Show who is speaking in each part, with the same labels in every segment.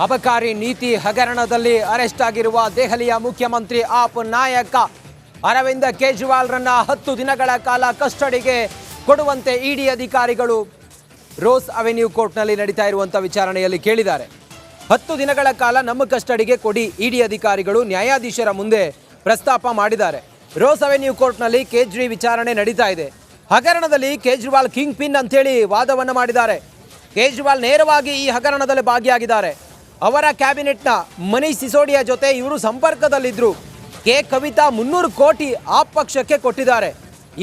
Speaker 1: ಅಬಕಾರಿ ನೀತಿ ಹಗರಣದಲ್ಲಿ ಅರೆಸ್ಟ್ ಆಗಿರುವ ದೆಹಲಿಯ ಮುಖ್ಯಮಂತ್ರಿ ಆಪ್ ನಾಯಕ ಅರವಿಂದ ಕೇಜ್ರಿವಾಲ್ರನ್ನ 10 ದಿನಗಳ ಕಾಲ ಕಸ್ಟಡಿಗೆ ಕೊಡುವಂತೆ ಇಡಿ ಅಧಿಕಾರಿಗಳು ರೋಸ್ ಅವೆನ್ಯೂ ಕೋರ್ಟ್ನಲ್ಲಿ ನಡೀತಾ ಇರುವಂತ ವಿಚಾರಣೆಯಲ್ಲಿ ಕೇಳಿದ್ದಾರೆ. 10 ದಿನಗಳ ಕಾಲ ನಮ್ಮ ಕಸ್ಟಡಿಗೆ ಕೊಡಿ ಇಡಿ ಅಧಿಕಾರಿಗಳು ನ್ಯಾಯಾಧೀಶರ ಮುಂದೆ ಪ್ರಸ್ತಾಪ ಮಾಡಿದ್ದಾರೆ. ರೋಸ್ ಅವೆನ್ಯೂ ಕೋರ್ಟ್ನಲ್ಲಿ ಕೇಜ್ರಿ ವಿಚಾರಣೆ ನಡೀತಾ ಇದೆ. ಹಗರಣದಲ್ಲಿ ಕೇಜ್ರಿವಾಲ್ ಕಿಂಗ್ ಪಿನ್ ಅಂತೇಳಿ ವಾದವನ್ನು ಮಾಡಿದ್ದಾರೆ. ಕೇಜ್ರಿವಾಲ್ ನೇರವಾಗಿ ಈ ಹಗರಣದಲ್ಲಿ ಭಾಗಿಯಾಗಿದ್ದಾರೆ. ಅವರ ಕ್ಯಾಬಿನೆಟ್ನ ಮನೀಶ್ ಸಿಸೋಡಿಯಾ ಜೊತೆ ಇವರು ಸಂಪರ್ಕದಲ್ಲಿದ್ದರು. ಕೆ ಕವಿತಾ 300 ಕೋಟಿ ಆಪ್ ಪಕ್ಷಕ್ಕೆ ಕೊಟ್ಟಿದ್ದಾರೆ.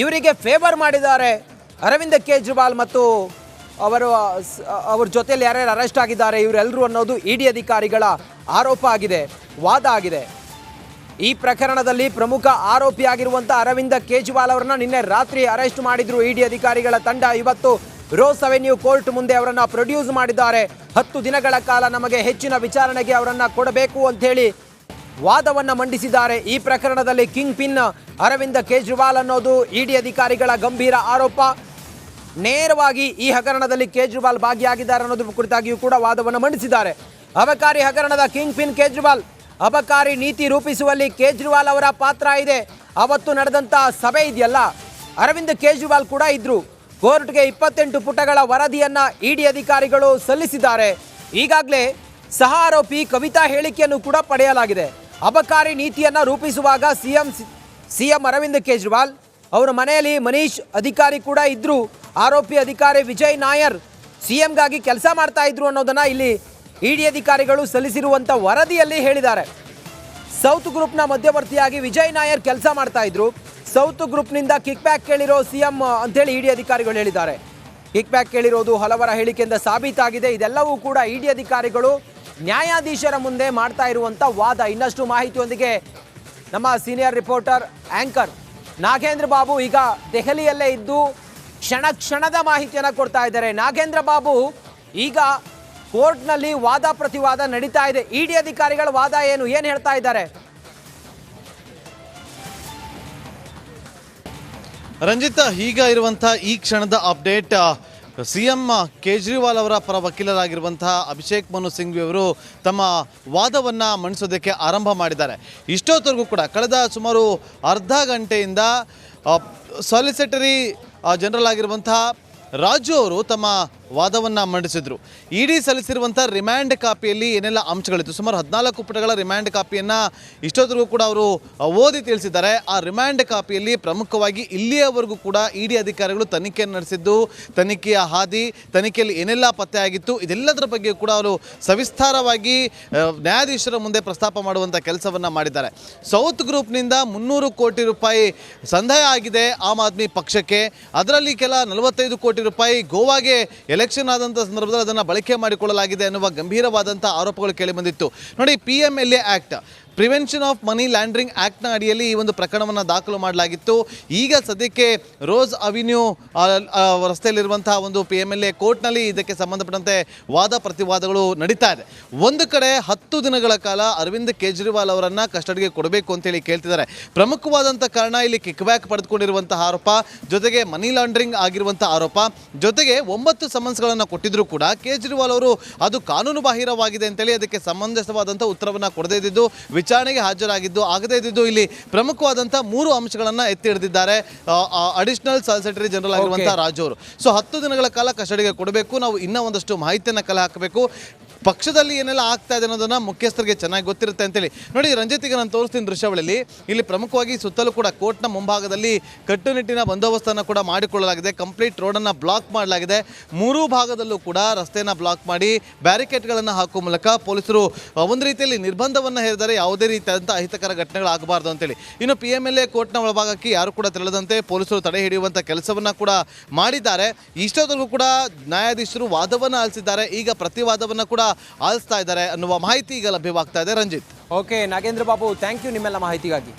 Speaker 1: ಇವರಿಗೆ ಫೇವರ್ ಮಾಡಿದ್ದಾರೆ ಅರವಿಂದ ಕೇಜ್ರಿವಾಲ್ ಮತ್ತು ಅವ್ರ ಜೊತೆಯಲ್ಲಿ ಯಾರ್ಯಾರು ಅರೆಸ್ಟ್ ಆಗಿದ್ದಾರೆ ಇವರೆಲ್ಲರೂ ಅನ್ನೋದು ಇಡಿ ಅಧಿಕಾರಿಗಳ ಆರೋಪ ಆಗಿದೆ, ವಾದ ಆಗಿದೆ. ಈ ಪ್ರಕರಣದಲ್ಲಿ ಪ್ರಮುಖ ಆರೋಪಿಯಾಗಿರುವಂಥ ಅರವಿಂದ ಕೇಜ್ರಿವಾಲ್ ಅವರನ್ನ ನಿನ್ನೆ ರಾತ್ರಿ ಅರೆಸ್ಟ್ ಮಾಡಿದ್ರು ಇಡಿ ಅಧಿಕಾರಿಗಳ ತಂಡ. ಇವತ್ತು ರೋಸ್ ಅವೆನ್ಯೂ ಕೋರ್ಟ್ ಮುಂದೆ ಅವರನ್ನು ಪ್ರೊಡ್ಯೂಸ್ ಮಾಡಿದ್ದಾರೆ. 10 ದಿನಗಳ ಕಾಲ ನಮಗೆ ಹೆಚ್ಚಿನ ವಿಚಾರಣೆಗೆ ಅವರನ್ನು ಕೊಡಬೇಕು ಅಂಥೇಳಿ ವಾದವನ್ನು ಮಂಡಿಸಿದ್ದಾರೆ. ಈ ಪ್ರಕರಣದಲ್ಲಿ ಕಿಂಗ್ ಪಿನ್ ಅರವಿಂದ ಕೇಜ್ರಿವಾಲ್ ಅನ್ನೋದು ಇಡಿ ಅಧಿಕಾರಿಗಳ ಗಂಭೀರ ಆರೋಪ. ನೇರವಾಗಿ ಈ ಹಗರಣದಲ್ಲಿ ಕೇಜ್ರಿವಾಲ್ ಭಾಗಿಯಾಗಿದ್ದಾರೆ ಅನ್ನೋದ್ರ ಕುರಿತಾಗಿಯೂ ಕೂಡ ವಾದವನ್ನು ಮಂಡಿಸಿದ್ದಾರೆ. ಅಬಕಾರಿ ಹಗರಣದ ಕಿಂಗ್ ಪಿನ್ ಕೇಜ್ರಿವಾಲ್. ಅಬಕಾರಿ ನೀತಿ ರೂಪಿಸುವಲ್ಲಿ ಕೇಜ್ರಿವಾಲ್ ಅವರ ಪಾತ್ರ ಇದೆ. ಅವತ್ತು ನಡೆದಂಥ ಸಭೆ ಇದೆಯಲ್ಲ, ಅರವಿಂದ್ ಕೇಜ್ರಿವಾಲ್ ಕೂಡ ಇದ್ರು. ಕೋರ್ಟ್ಗೆ 28 ಪುಟಗಳ ವರದಿಯನ್ನ ಇಡಿ ಅಧಿಕಾರಿಗಳು ಸಲ್ಲಿಸಿದ್ದಾರೆ. ಈಗಾಗಲೇ ಸಹ ಆರೋಪಿ ಕವಿತಾ ಹೇಳಿಕೆಯನ್ನು ಕೂಡ ಪಡೆಯಲಾಗಿದೆ. ಅಬಕಾರಿ ನೀತಿಯನ್ನ ರೂಪಿಸುವಾಗ ಸಿಎಂ ಅರವಿಂದ್ ಕೇಜ್ರಿವಾಲ್ ಅವರ ಮನೆಯಲ್ಲಿ ಮನೀಶ್ ಅಧಿಕಾರಿ ಕೂಡ ಇದ್ರು. ಆರೋಪಿ ಅಧಿಕಾರಿ ವಿಜಯ್ ನಾಯರ್ ಸಿಎಂಗಾಗಿ ಕೆಲಸ ಮಾಡ್ತಾ ಇದ್ರು ಅನ್ನೋದನ್ನ ಇಲ್ಲಿ ಇಡಿ ಅಧಿಕಾರಿಗಳು ಸಲ್ಲಿಸಿರುವಂಥ ವರದಿಯಲ್ಲಿ ಹೇಳಿದ್ದಾರೆ. ಸೌತ್ ಗ್ರೂಪ್ನ ಮಧ್ಯವರ್ತಿಯಾಗಿ ವಿಜಯ್ ನಾಯರ್ ಕೆಲಸ ಮಾಡ್ತಾ ಇದ್ರು. ಸೌತ್ ಗ್ರೂಪ್ನಿಂದ ಕಿಕ್ ಬ್ಯಾಕ್ ಕೇಳಿರೋ ಸಿಎಂ ಅಂತೇಳಿ ಇಡಿ ಅಧಿಕಾರಿಗಳು ಹೇಳಿದ್ದಾರೆ. ಕಿಕ್ ಬ್ಯಾಕ್ ಕೇಳಿರೋದು ಹಲವರ ಹೇಳಿಕೆಯಿಂದ ಸಾಬೀತಾಗಿದೆ. ಇದೆಲ್ಲವೂ ಕೂಡ ಇಡಿ ಅಧಿಕಾರಿಗಳು ನ್ಯಾಯಾಧೀಶರ ಮುಂದೆ ಮಾಡ್ತಾ ಇರುವಂಥ ವಾದ. ಇನ್ನಷ್ಟು ಮಾಹಿತಿಯೊಂದಿಗೆ ನಮ್ಮ senior reporter anchor Nagendra Babu ಈಗ ದೆಹಲಿಯಲ್ಲೇ ಇದ್ದು ಕ್ಷಣ ಕ್ಷಣದ ಮಾಹಿತಿಯನ್ನು ಕೊಡ್ತಾ ಇದ್ದಾರೆ. ನಾಗೇಂದ್ರ ಬಾಬು, ಈಗ ಕೋರ್ಟ್ನಲ್ಲಿ ವಾದ ಪ್ರತಿವಾದ ನಡೀತಾ ಇದೆ. ಇಡಿ ಅಧಿಕಾರಿಗಳ ವಾದ ಏನು ಹೇಳ್ತಾ ಇದ್ದಾರೆ?
Speaker 2: ರಂಜಿತ್, ಈಗ ಇರುವಂಥ ಈ ಕ್ಷಣದ ಅಪ್ಡೇಟ್, ಸಿಎಂ ಕೇಜ್ರಿವಾಲ್ ಅವರ ಪರ ವಕೀಲರಾಗಿರುವಂತಹ ಅಭಿಷೇಕ್ ಮನು ಸಿಂಘ್ವಿ ಅವರು ತಮ್ಮ ವಾದವನ್ನು ಮಂಡಿಸೋದಕ್ಕೆ ಆರಂಭ ಮಾಡಿದ್ದಾರೆ. ಇಷ್ಟೊತ್ತರೆಗೂ ಕೂಡ ಕಳೆದ ಸುಮಾರು ಅರ್ಧ ಗಂಟೆಯಿಂದ ಸಾಲಿಸಿಟರಿ ಜನರಲ್ ಆಗಿರುವಂತಹ ರಾಜು ಅವರು ತಮ್ಮ ವಾದವನ್ನು ಮಂಡಿಸಿದರು. ಇಡಿ ಸಲ್ಲಿಸಿರುವಂಥ ರಿಮ್ಯಾಂಡ್ ಕಾಪಿಯಲ್ಲಿ ಏನೆಲ್ಲ ಅಂಶಗಳಿತ್ತು, ಸುಮಾರು 14 ಪುಟಗಳ ರಿಮ್ಯಾಂಡ್ ಕಾಪಿಯನ್ನು ಇಷ್ಟೊತ್ತರೆಗೂ ಕೂಡ ಅವರು ಓದಿ ತಿಳಿಸಿದ್ದಾರೆ. ಆ ರಿಮ್ಯಾಂಡ್ ಕಾಪಿಯಲ್ಲಿ ಪ್ರಮುಖವಾಗಿ ಇಲ್ಲಿಯವರೆಗೂ ಕೂಡ ಇಡಿ ಅಧಿಕಾರಿಗಳು ತನಿಖೆಯನ್ನು ನಡೆಸಿದ್ದು, ತನಿಖೆಯ ಹಾದಿ, ತನಿಖೆಯಲ್ಲಿ ಏನೆಲ್ಲ ಪತ್ತೆ ಆಗಿತ್ತು, ಇದೆಲ್ಲದರ ಬಗ್ಗೆ ಕೂಡ ಅವರು ಸವಿಸ್ತಾರವಾಗಿ ನ್ಯಾಯಾಧೀಶರ ಮುಂದೆ ಪ್ರಸ್ತಾಪ ಮಾಡುವಂಥ ಕೆಲಸವನ್ನು ಮಾಡಿದ್ದಾರೆ. ಸೌತ್ ಗ್ರೂಪ್ನಿಂದ 300 ಕೋಟಿ ರೂಪಾಯಿ ಸಂದಾಯ ಆಗಿದೆ ಆಮ್ ಆದ್ಮಿ ಪಕ್ಷಕ್ಕೆ. ಅದರಲ್ಲಿ ಕೆಲ 45 ಕೋಟಿ ರೂಪಾಯಿ ಗೋವಾಗೆ ಎಲೆಕ್ಷನ್ ಆದಂಥ ಸಂದರ್ಭದಲ್ಲಿ ಅದನ್ನು ಬಳಕೆ ಮಾಡಿಕೊಳ್ಳಲಾಗಿದೆ ಅನ್ನುವ ಗಂಭೀರವಾದಂಥ ಆರೋಪಗಳು ಕೇಳಿಬಂದಿತ್ತು. ನೋಡಿ, PMLA act, prevention of money laundering ಆ್ಯಕ್ಟ್ನ ಅಡಿಯಲ್ಲಿ ಈ ಒಂದು ಪ್ರಕರಣವನ್ನು ದಾಖಲು ಮಾಡಲಾಗಿತ್ತು. ಈಗ ಸದ್ಯಕ್ಕೆ ರೋಸ್ ಅವೆನ್ಯೂ ರಸ್ತೆಯಲ್ಲಿರುವಂತಹ ಒಂದು PMLA ಕೋರ್ಟ್ನಲ್ಲಿ ಇದಕ್ಕೆ ಸಂಬಂಧಪಟ್ಟಂತೆ ವಾದ ಪ್ರತಿವಾದಗಳು ನಡೀತಾ ಇದೆ. ಒಂದು ಕಡೆ 10 ದಿನಗಳ ಕಾಲ ಅರವಿಂದ್ ಕೇಜ್ರಿವಾಲ್ ಅವರನ್ನು ಕಸ್ಟಡಿಗೆ ಕೊಡಬೇಕು ಅಂತೇಳಿ ಕೇಳ್ತಿದ್ದಾರೆ. ಪ್ರಮುಖವಾದಂಥ ಕಾರಣ ಇಲ್ಲಿ ಕಿಕ್ ಬ್ಯಾಕ್ ಪಡೆದುಕೊಂಡಿರುವಂತಹ ಆರೋಪ, ಜೊತೆಗೆ ಮನಿ ಲಾಂಡ್ರಿಂಗ್ ಆಗಿರುವಂಥ ಆರೋಪ, ಜೊತೆಗೆ 9 ಸಮನ್ಸ್ಗಳನ್ನು ಕೊಟ್ಟಿದ್ರು ಕೂಡ ಕೇಜ್ರಿವಾಲ್ ಅವರು ಅದು ಕಾನೂನು ಬಾಹಿರವಾಗಿದೆ ಅಂತೇಳಿ ಅದಕ್ಕೆ ಸಂಬಂಧಿತವಾದಂಥ ಉತ್ತರವನ್ನು ಕೊಡದೇ ಇದ್ದಿದ್ದು, ವಿಚಾರಣೆಗೆ ಹಾಜರಾಗಿದ್ದು, ಆಗದೇ ಇದ್ದಿದ್ದು, ಇಲ್ಲಿ ಪ್ರಮುಖವಾದಂಥ 3 ಅಂಶಗಳನ್ನು ಎತ್ತಿ ಹಿಡಿದಿದ್ದಾರೆ ಅಡಿಷನಲ್ ಸಾಲಿಸಿಟರಿ ಜನರಲ್ ಆಗಿರುವಂಥ ರಾಜು ಅವರು. ಸೊ 10 ದಿನಗಳ ಕಾಲ ಕಸ್ಟಡಿಗೆ ಕೊಡಬೇಕು, ನಾವು ಇನ್ನೂ ಒಂದಷ್ಟು ಮಾಹಿತಿಯನ್ನು ಕಲೆ ಹಾಕಬೇಕು, ಪಕ್ಷದಲ್ಲಿ ಏನೆಲ್ಲ ಆಗ್ತಾ ಇದೆ ಅನ್ನೋದನ್ನು ಮುಖ್ಯಸ್ಥರಿಗೆ ಚೆನ್ನಾಗಿ ಗೊತ್ತಿರುತ್ತೆ ಅಂತೇಳಿ. ನೋಡಿ ರಂಜಿತ್, ಈಗ ನಾನು ತೋರಿಸ್ತೀನಿ ದೃಶ್ಯಾವಳಿಯಲ್ಲಿ, ಇಲ್ಲಿ ಪ್ರಮುಖವಾಗಿ ಸುತ್ತಲೂ ಕೂಡ ಕೋರ್ಟ್ನ ಮುಂಭಾಗದಲ್ಲಿ ಕಟ್ಟುನಿಟ್ಟಿನ ಬಂದೋಬಸ್ತನ್ನು ಕೂಡ ಮಾಡಿಕೊಳ್ಳಲಾಗಿದೆ. ಕಂಪ್ಲೀಟ್ ರೋಡನ್ನು ಬ್ಲಾಕ್ ಮಾಡಲಾಗಿದೆ. 3 ಭಾಗದಲ್ಲೂ ಕೂಡ ರಸ್ತೆಯನ್ನು ಬ್ಲಾಕ್ ಮಾಡಿ ಬ್ಯಾರಿಕೇಡ್ಗಳನ್ನು ಹಾಕುವ ಮೂಲಕ ಪೊಲೀಸರು ಒಂದು ರೀತಿಯಲ್ಲಿ ನಿರ್ಬಂಧವನ್ನು ಹೇರಿದ್ದಾರೆ, ಯಾವುದೇ ರೀತಿಯಾದಂಥ ಅಹಿತಕರ ಘಟನೆಗಳಾಗಬಾರ್ದು ಅಂತೇಳಿ. ಇನ್ನು PMLA ಕೋರ್ಟ್ನ ಒಳಭಾಗಕ್ಕೆ ಯಾರು ಕೂಡ ತೆರಳದಂತೆ ಪೊಲೀಸರು ತಡೆ ಹಿಡಿಯುವಂಥ ಕೆಲಸವನ್ನು ಕೂಡ ಮಾಡಿದ್ದಾರೆ. ಇಷ್ಟೊತ್ತರೆಗೂ ಕೂಡ ನ್ಯಾಯಾಧೀಶರು ವಾದವನ್ನು ಆಲಿಸಿದ್ದಾರೆ. ಈಗ ಪ್ರತಿವಾದವನ್ನು ಕೂಡ ಆಲಿಸ್ತಾ ಇದ್ದಾರೆ ಅನ್ನುವ ಮಾಹಿತಿ ಈಗ ಲಭ್ಯವಾಗ್ತಾ ಇದೆ. Ranjith.
Speaker 1: Okay Nagendra Babu, thank you ನಿಮ್ಮೆಲ್ಲ ಮಾಹಿತಿಗಾಗಿ.